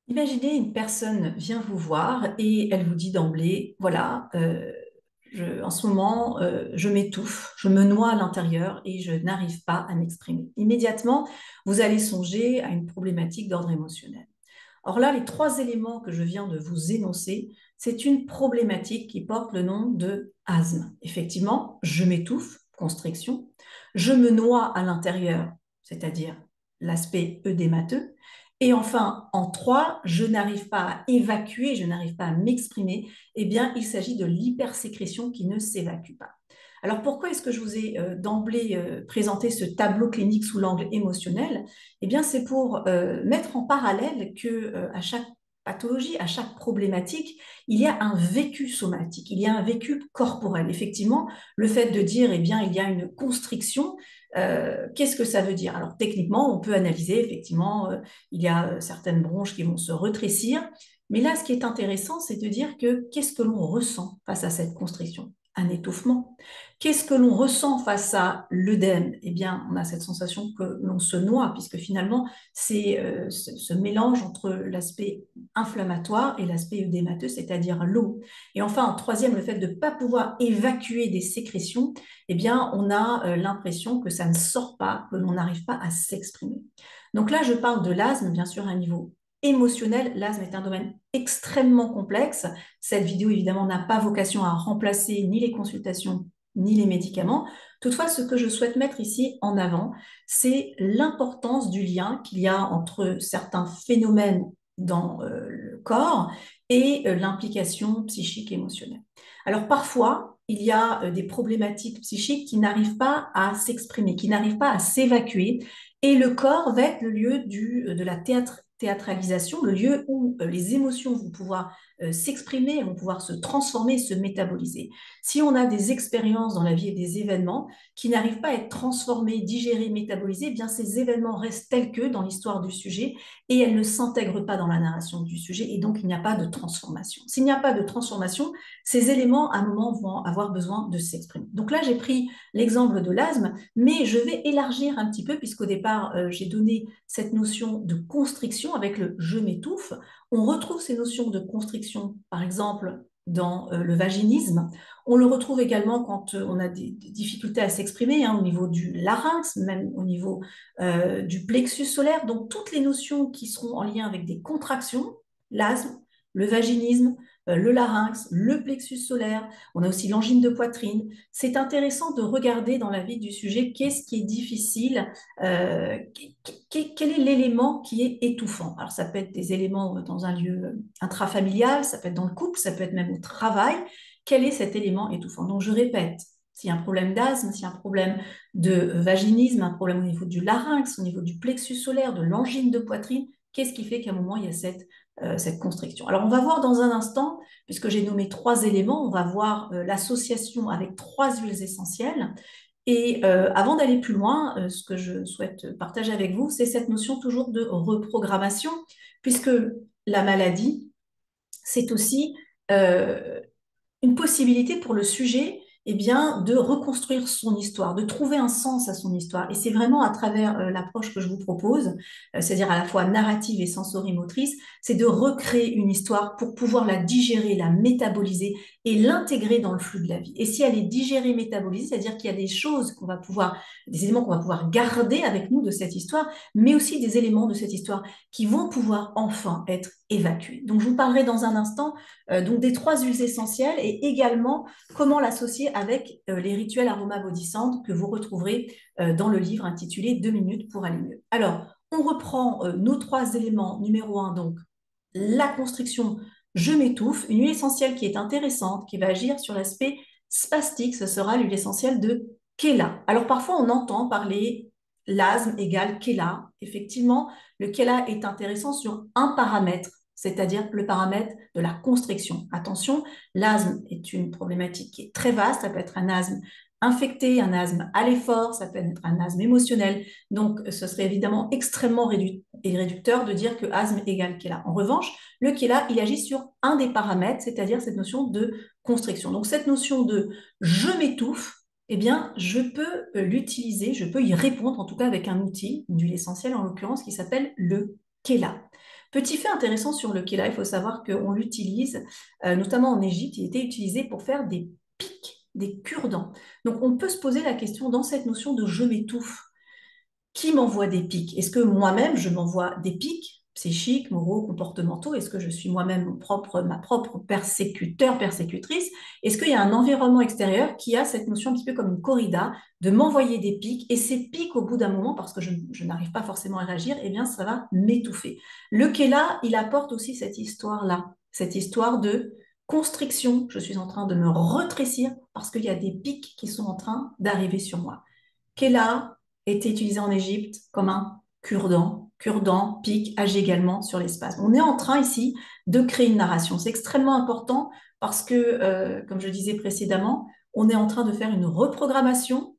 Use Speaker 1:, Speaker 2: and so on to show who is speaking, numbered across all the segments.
Speaker 1: Imaginez une personne vient vous voir et elle vous dit d'emblée, voilà, en ce moment, je m'étouffe, je me noie à l'intérieur et je n'arrive pas à m'exprimer. Immédiatement, vous allez songer à une problématique d'ordre émotionnel. Or là, les trois éléments que je viens de vous énoncer, c'est une problématique qui porte le nom de asthme. Effectivement, je m'étouffe, constriction, je me noie à l'intérieur, c'est-à-dire l'aspect œdémateux, et enfin, en trois, je n'arrive pas à évacuer, je n'arrive pas à m'exprimer, eh bien, il s'agit de l'hypersécrétion qui ne s'évacue pas. Alors pourquoi est-ce que je vous ai d'emblée présenté ce tableau clinique sous l'angle émotionnel? Eh bien, c'est pour mettre en parallèle que à chaque pathologie, à chaque problématique, il y a un vécu somatique, il y a un vécu corporel. Effectivement, le fait de dire, eh bien, il y a une constriction, qu'est-ce que ça veut dire? Alors, techniquement, on peut analyser, effectivement, il y a certaines bronches qui vont se rétrécir, mais là, ce qui est intéressant, c'est de dire que qu'est-ce que l'on ressent face à cette constriction? Un étouffement. Qu'est-ce que l'on ressent face à l'œdème? Eh bien, on a cette sensation que l'on se noie, puisque finalement, c'est ce mélange entre l'aspect inflammatoire et l'aspect œdémateux, c'est-à-dire l'eau. Et enfin, en troisième, le fait de ne pas pouvoir évacuer des sécrétions, eh bien, on a l'impression que ça ne sort pas, que l'on n'arrive pas à s'exprimer. Donc là, je parle de l'asthme, bien sûr, à un niveau émotionnel. L'asthme est un domaine extrêmement complexe. Cette vidéo, évidemment, n'a pas vocation à remplacer ni les consultations ni les médicaments. Toutefois, ce que je souhaite mettre ici en avant, c'est l'importance du lien qu'il y a entre certains phénomènes dans le corps et l'implication psychique et émotionnelle. Alors parfois, il y a des problématiques psychiques qui n'arrivent pas à s'exprimer, qui n'arrivent pas à s'évacuer, et le corps va être le lieu de la théâtralisation, le lieu où les émotions vont pouvoir s'exprimer, vont pouvoir se transformer, se métaboliser. Si on a des expériences dans la vie et des événements qui n'arrivent pas à être transformés, digérés, métabolisés, eh bien ces événements restent tels que dans l'histoire du sujet et elles ne s'intègrent pas dans la narration du sujet et donc il n'y a pas de transformation. S'il n'y a pas de transformation, ces éléments à un moment vont avoir besoin de s'exprimer. Donc là, j'ai pris l'exemple de l'asthme, mais je vais élargir un petit peu puisqu'au départ, j'ai donné cette notion de constriction avec le je m'étouffe. On retrouve ces notions de constriction, par exemple, dans le vaginisme. On le retrouve également quand on a des difficultés à s'exprimer au niveau du larynx, même au niveau du plexus solaire. Donc, toutes les notions qui seront en lien avec des contractions, l'asthme, le vaginisme, le larynx, le plexus solaire, on a aussi l'angine de poitrine. C'est intéressant de regarder dans la vie du sujet qu'est-ce qui est difficile, euh, quel est l'élément qui est étouffant. Alors ça peut être des éléments dans un lieu intrafamilial, ça peut être dans le couple, ça peut être même au travail. Quel est cet élément étouffant? Donc je répète, s'il y a un problème d'asthme, s'il y a un problème de vaginisme, un problème au niveau du larynx, au niveau du plexus solaire, de l'angine de poitrine, qu'est-ce qui fait qu'à un moment, il y a cette constriction? Alors, on va voir dans un instant, puisque j'ai nommé trois éléments, on va voir l'association avec trois huiles essentielles. Et avant d'aller plus loin, ce que je souhaite partager avec vous, c'est cette notion toujours de reprogrammation, puisque la maladie, c'est aussi euh, une possibilité pour le sujet eh bien, de reconstruire son histoire, de trouver un sens à son histoire. Et c'est vraiment à travers l'approche que je vous propose, c'est-à-dire à la fois narrative et sensorimotrice, c'est de recréer une histoire pour pouvoir la digérer, la métaboliser et l'intégrer dans le flux de la vie. Et si elle est digérée, métabolisée, c'est-à-dire qu'il y a des choses qu'on va pouvoir, des éléments qu'on va pouvoir garder avec nous de cette histoire, mais aussi des éléments de cette histoire qui vont pouvoir enfin être évacués. Donc, je vous parlerai dans un instant donc des trois huiles essentielles et également comment l'associer avec les rituels Aroma Body Sound que vous retrouverez dans le livre intitulé 2 minutes pour aller mieux. Alors, on reprend nos trois éléments. Numéro un, donc, la constriction, je m'étouffe, une huile essentielle qui est intéressante, qui va agir sur l'aspect spastique, ce sera l'huile essentielle de Kela. Alors, parfois, on entend parler l'asthme égale Kela. Effectivement, le Kela est intéressant sur un paramètre, c'est-à-dire le paramètre de la constriction. Attention, l'asthme est une problématique qui est très vaste. Ça peut être un asthme infecté, un asthme à l'effort, ça peut être un asthme émotionnel. Donc, ce serait évidemment extrêmement réducteur de dire que asthme égale Kela. En revanche, le Kela, il agit sur un des paramètres, c'est-à-dire cette notion de constriction. Donc, cette notion de je m'étouffe, eh bien, je peux l'utiliser, je peux y répondre, en tout cas avec un outil, une huile essentielle en l'occurrence, qui s'appelle le Kela. Petit fait intéressant sur le Kela, il faut savoir qu'on l'utilise, notamment en Égypte, il était utilisé pour faire des pics, des cure-dents. Donc on peut se poser la question dans cette notion de je m'étouffe. Qui m'envoie des pics? Est-ce que moi-même, je m'envoie des pics psychiques, moraux, comportementaux? Est-ce que je suis moi-même ma propre persécuteur, persécutrice? Est-ce qu'il y a un environnement extérieur qui a cette notion un petit peu comme une corrida de m'envoyer des pics? Et ces pics, au bout d'un moment, parce que je n'arrive pas forcément à réagir, eh bien, ça va m'étouffer. Le Kéla, il apporte aussi cette histoire-là, cette histoire de constriction. Je suis en train de me rétrécir parce qu'il y a des pics qui sont en train d'arriver sur moi. Kela était utilisé en Égypte comme un cure-dent. Cure-dent, pic, agit également sur l'espace. On est en train ici de créer une narration. C'est extrêmement important parce que, comme je disais précédemment, on est en train de faire une reprogrammation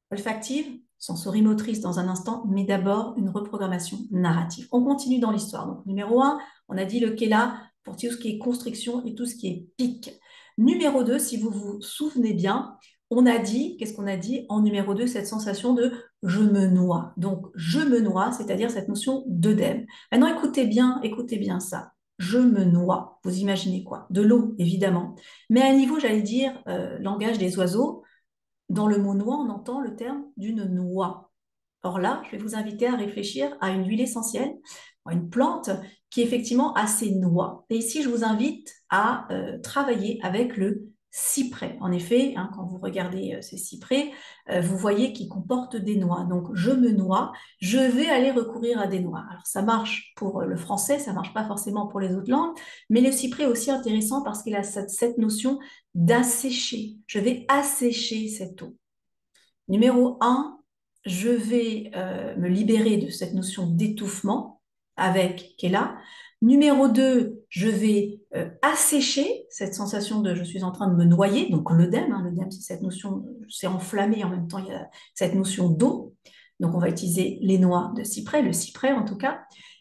Speaker 1: olfactive, sensorimotrice dans un instant, mais d'abord une reprogrammation narrative. On continue dans l'histoire. Donc, numéro 1, on a dit le Kela pour tout ce qui est constriction et tout ce qui est pic. Numéro 2, si vous vous souvenez bien, on a dit, qu'est-ce qu'on a dit en numéro 2, cette sensation de je me noie. Donc, je me noie, c'est-à-dire cette notion d'œdème. Maintenant, écoutez bien ça. Je me noie. Vous imaginez quoi? De l'eau, évidemment. Mais à un niveau, j'allais dire, langage des oiseaux, dans le mot noix, on entend le terme d'une noix. Or là, je vais vous inviter à réfléchir à une huile essentielle, à une plante qui effectivement a ses noix. Et ici, je vous invite à travailler avec le cyprès. En effet, hein, quand vous regardez ces cyprès, vous voyez qu'ils comportent des noix. Donc, je me noie, je vais aller recourir à des noix. Alors, ça marche pour le français, ça marche pas forcément pour les autres langues, mais le cyprès est aussi intéressant parce qu'il a cette notion d'assécher. Je vais assécher cette eau. Numéro un, je vais me libérer de cette notion d'étouffement avec Kela. Numéro 2, je vais assécher cette sensation de je suis en train de me noyer, donc l'œdème, hein, l'œdème c'est cette notion, c'est enflammé, en même temps il y a cette notion d'eau. Donc on va utiliser les noix de cyprès, le cyprès en tout cas.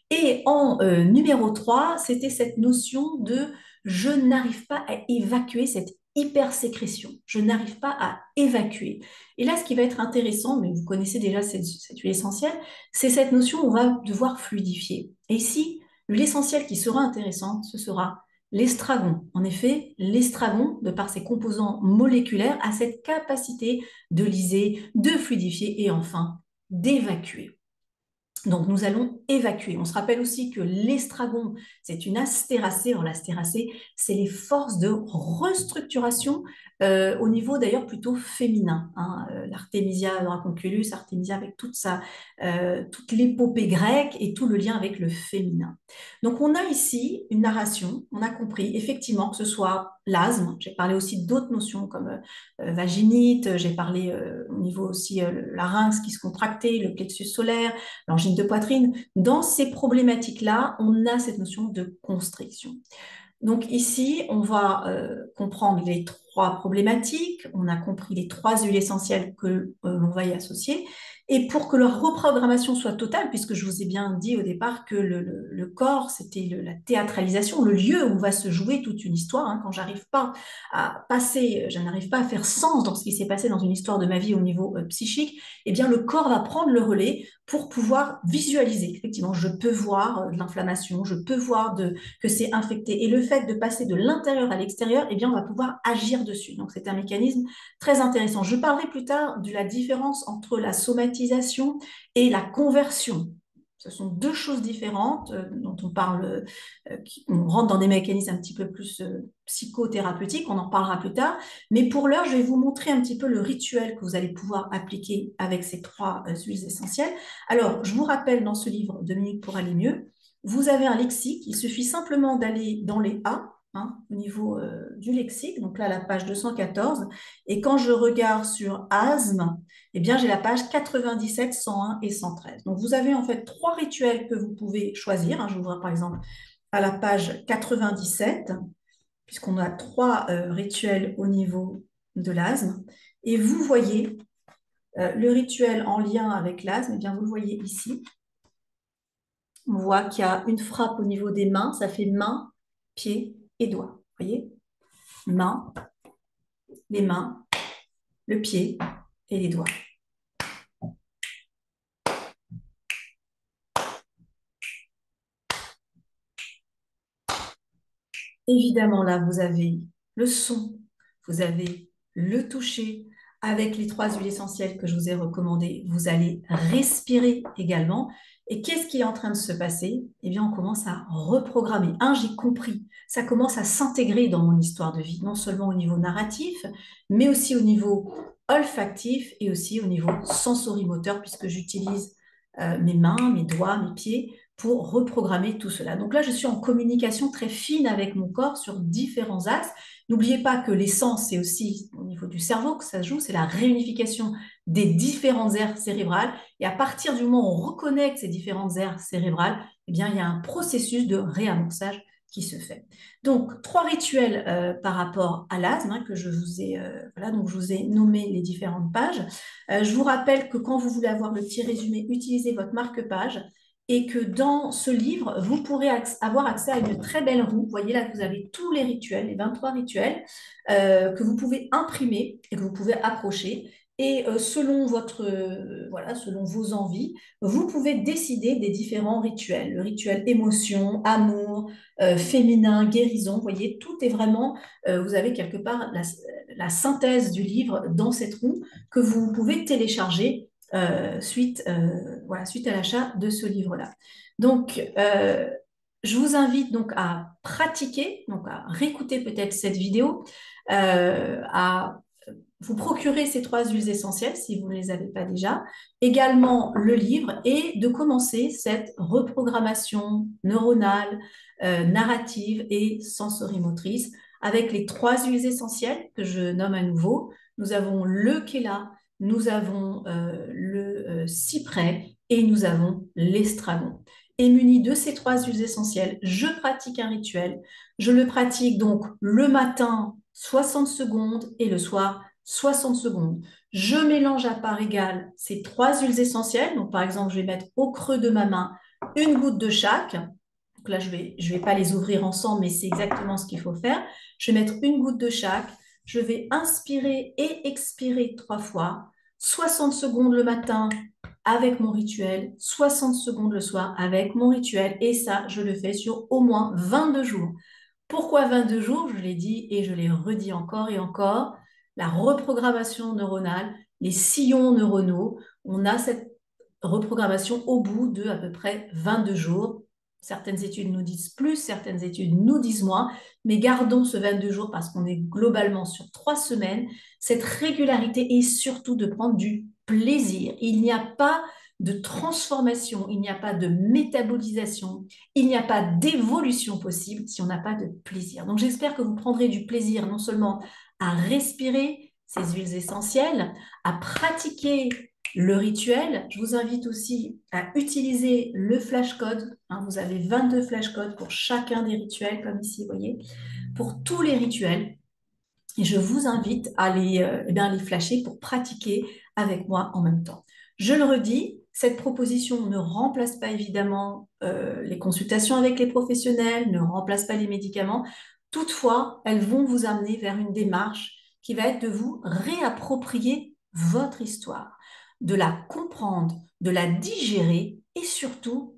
Speaker 1: Et en numéro 3, c'était cette notion de je n'arrive pas à évacuer cette hypersécrétion. Je n'arrive pas à évacuer. Et là, ce qui va être intéressant, mais vous connaissez déjà cette huile essentielle, c'est cette notion où on va devoir fluidifier. Et ici, l'huile essentielle qui sera intéressante, ce sera l'estragon. En effet, l'estragon, de par ses composants moléculaires, a cette capacité de liser, de fluidifier et enfin d'évacuer. Donc, nous allons évacuer. On se rappelle aussi que l'estragon, c'est une astéracée. Alors, l'astéracée, c'est les forces de restructuration au niveau d'ailleurs plutôt féminin. Hein. L'artémisia draconculus, artémisia avec toute l'épopée grecque et tout le lien avec le féminin. Donc, on a ici une narration. On a compris effectivement que ce soit l'asthme. J'ai parlé aussi d'autres notions comme vaginite. J'ai parlé au niveau aussi le larynx qui se contractait, le plexus solaire, l'angine de poitrine. Dans ces problématiques-là, on a cette notion de constriction. Donc ici, on va comprendre les trois problématiques, on a compris les trois huiles essentielles que l'on va y associer. Et pour que leur reprogrammation soit totale, puisque je vous ai bien dit au départ que le corps, c'était la théâtralisation, le lieu où va se jouer toute une histoire. Hein, quand j'arrive pas à passer, je n'arrive pas à faire sens dans ce qui s'est passé dans une histoire de ma vie au niveau psychique, eh bien le corps va prendre le relais pour pouvoir visualiser. Effectivement, je peux voir de l'inflammation, je peux voir que c'est infecté. Et le fait de passer de l'intérieur à l'extérieur, eh bien, on va pouvoir agir dessus. Donc, c'est un mécanisme très intéressant. Je parlerai plus tard de la différence entre la somatisation et la conversion. Ce sont deux choses différentes dont on parle, on rentre dans des mécanismes un petit peu plus psychothérapeutiques, on en parlera plus tard. Mais pour l'heure, je vais vous montrer un petit peu le rituel que vous allez pouvoir appliquer avec ces trois huiles essentielles. Alors, je vous rappelle dans ce livre 2 minutes pour aller mieux, vous avez un lexique, il suffit simplement d'aller dans les A, hein, au niveau du lexique, donc là la page 214, et quand je regarde sur asthme, eh bien j'ai la page 97, 101 et 113. Donc vous avez en fait trois rituels que vous pouvez choisir, hein. Je vous vois par exemple à la page 97, puisqu'on a trois rituels au niveau de l'asthme, et vous voyez le rituel en lien avec l'asthme, eh bien vous le voyez ici. On voit qu'il y a une frappe au niveau des mains, ça fait main, pied et doigt. Vous voyez? Main, les mains, le pied et les doigts. Évidemment, là, vous avez le son, vous avez le toucher. Avec les trois huiles essentielles que je vous ai recommandées, vous allez respirer également. Et qu'est-ce qui est en train de se passer? Eh bien, on commence à reprogrammer. J'ai compris. Ça commence à s'intégrer dans mon histoire de vie, non seulement au niveau narratif, mais aussi au niveau olfactif et aussi au niveau sensorimoteur, puisque j'utilise mes mains, mes doigts, mes pieds pour reprogrammer tout cela. Donc là, je suis en communication très fine avec mon corps sur différents axes. N'oubliez pas que l'essence, c'est aussi au niveau du cerveau que ça se joue, c'est la réunification des différentes aires cérébrales. Et à partir du moment où on reconnecte ces différentes aires cérébrales, eh bien, il y a un processus de réamorçage qui se fait. Donc, trois rituels par rapport à l'asthme que je vous ai, voilà, donc je vous ai nommé les différentes pages. Je vous rappelle que quand vous voulez avoir le petit résumé, utilisez votre marque-page et que dans ce livre, vous pourrez avoir accès à une très belle roue. Vous voyez là que vous avez tous les rituels, les 23 rituels, que vous pouvez imprimer et que vous pouvez accrocher. Et selon voilà, selon vos envies, vous pouvez décider des différents rituels. Le rituel émotion, amour, féminin, guérison. Vous voyez, tout est vraiment, vous avez quelque part la synthèse du livre dans cette roue que vous pouvez télécharger voilà, suite à l'achat de ce livre-là. Donc, je vous invite donc à pratiquer, donc à réécouter peut-être cette vidéo, à vous procurer ces trois huiles essentielles si vous ne les avez pas déjà, également le livre et de commencer cette reprogrammation neuronale, narrative et sensorimotrice avec les trois huiles essentielles que je nomme à nouveau. Nous avons le kéla, nous avons le cyprès et nous avons l'estragon. Et muni de ces trois huiles essentielles, je pratique un rituel. Je le pratique donc le matin 60 secondes et le soir 60 secondes. Je mélange à part égale ces trois huiles essentielles. Donc, par exemple, je vais mettre au creux de ma main une goutte de chaque. Donc là, je vais pas les ouvrir ensemble, mais c'est exactement ce qu'il faut faire. Je vais mettre une goutte de chaque. Je vais inspirer et expirer trois fois. 60 secondes le matin avec mon rituel, 60 secondes le soir avec mon rituel. Et ça, je le fais sur au moins 22 jours. Pourquoi 22 jours? Je l'ai dit et je l'ai redit encore et encore. La reprogrammation neuronale, les sillons neuronaux, on a cette reprogrammation au bout de à peu près 22 jours. Certaines études nous disent plus, certaines études nous disent moins, mais gardons ce 22 jours parce qu'on est globalement sur 3 semaines. Cette régularité est surtout de prendre du plaisir. Il n'y a pas de transformation, il n'y a pas de métabolisation, il n'y a pas d'évolution possible si on n'a pas de plaisir. Donc j'espère que vous prendrez du plaisir non seulement à respirer ces huiles essentielles, à pratiquer le rituel. Je vous invite aussi à utiliser le flashcode. Vous avez 22 flashcodes pour chacun des rituels, comme ici, vous voyez, pour tous les rituels. Et je vous invite à les flasher pour pratiquer avec moi en même temps. Je le redis, cette proposition ne remplace pas évidemment les consultations avec les professionnels, ne remplace pas les médicaments. Toutefois, elles vont vous amener vers une démarche qui va être de vous réapproprier votre histoire, de la comprendre, de la digérer et surtout,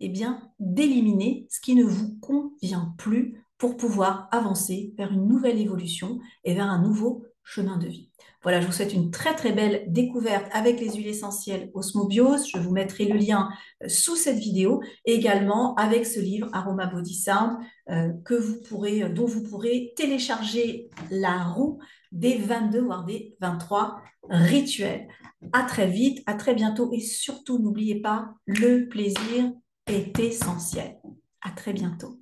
Speaker 1: d'éliminer ce qui ne vous convient plus pour pouvoir avancer vers une nouvelle évolution et vers un nouveau chemin de vie. Voilà, je vous souhaite une très très belle découverte avec les huiles essentielles Osmobiose. Je vous mettrai le lien sous cette vidéo et également avec ce livre Aroma Body Sound dont vous pourrez télécharger la roue des 22 voire des 23 rituels. À très vite, à très bientôt et surtout n'oubliez pas, le plaisir est essentiel. À très bientôt.